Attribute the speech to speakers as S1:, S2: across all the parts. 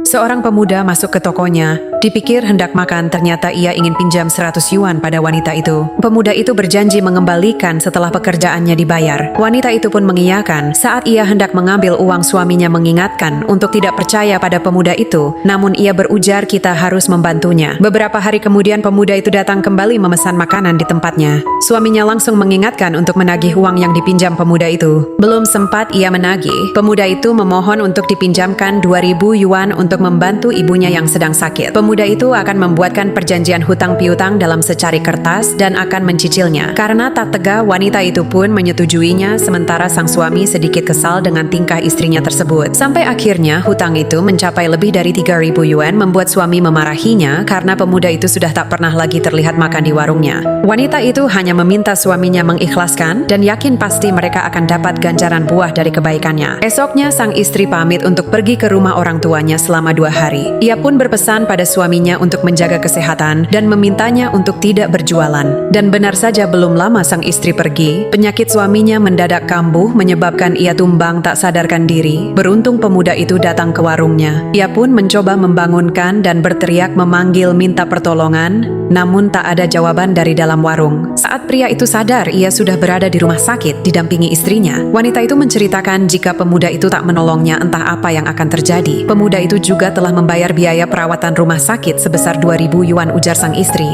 S1: Seorang pemuda masuk ke tokonya. Dipikir hendak makan, ternyata ia ingin pinjam 100 yuan pada wanita itu. Pemuda itu berjanji mengembalikan setelah pekerjaannya dibayar. Wanita itu pun mengiyakan. Saat ia hendak mengambil uang, suaminya mengingatkan untuk tidak percaya pada pemuda itu. Namun ia berujar kita harus membantunya. Beberapa hari kemudian pemuda itu datang kembali memesan makanan di tempatnya. Suaminya langsung mengingatkan untuk menagih uang yang dipinjam pemuda itu. Belum sempat ia menagih, pemuda itu memohon untuk dipinjamkan 2.000 yuan untuk membantu ibunya yang sedang sakit. Pemuda itu akan membuatkan perjanjian hutang piutang dalam secari kertas dan akan mencicilnya. Karena tak tega, wanita itu pun menyetujuinya, sementara sang suami sedikit kesal dengan tingkah istrinya tersebut. Sampai akhirnya hutang itu mencapai lebih dari 3.000 yuan, membuat suami memarahinya karena pemuda itu sudah tak pernah lagi terlihat makan di warungnya. Wanita itu hanya meminta suaminya mengikhlaskan dan yakin pasti mereka akan dapat ganjaran buah dari kebaikannya. Esoknya sang istri pamit untuk pergi ke rumah orang tuanya selama 2 hari. Ia pun berpesan pada suaminya untuk menjaga kesehatan dan memintanya untuk tidak berjualan. Dan benar saja, belum lama sang istri pergi, penyakit suaminya mendadak kambuh menyebabkan ia tumbang tak sadarkan diri. Beruntung pemuda itu datang ke warungnya. Ia pun mencoba membangunkan dan berteriak memanggil minta pertolongan, namun tak ada jawaban dari dalam warung. Saat pria itu sadar, ia sudah berada di rumah sakit didampingi istrinya. Wanita itu menceritakan jika pemuda itu tak menolongnya, entah apa yang akan terjadi. Pemuda itu juga telah membayar biaya perawatan rumah sakit sebesar 2.000 yuan, ujar sang istri.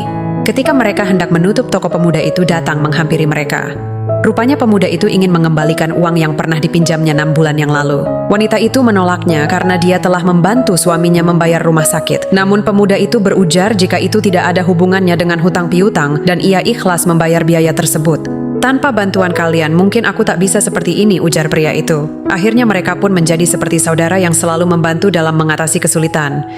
S1: Ketika mereka hendak menutup toko, pemuda itu datang menghampiri mereka. Rupanya pemuda itu ingin mengembalikan uang yang pernah dipinjamnya 6 bulan yang lalu. Wanita itu menolaknya karena dia telah membantu suaminya membayar rumah sakit. Namun pemuda itu berujar jika itu tidak ada hubungannya dengan hutang piutang dan ia ikhlas membayar biaya tersebut. Tanpa bantuan kalian, mungkin aku tak bisa seperti ini, ujar pria itu. Akhirnya mereka pun menjadi seperti saudara yang selalu membantu dalam mengatasi kesulitan.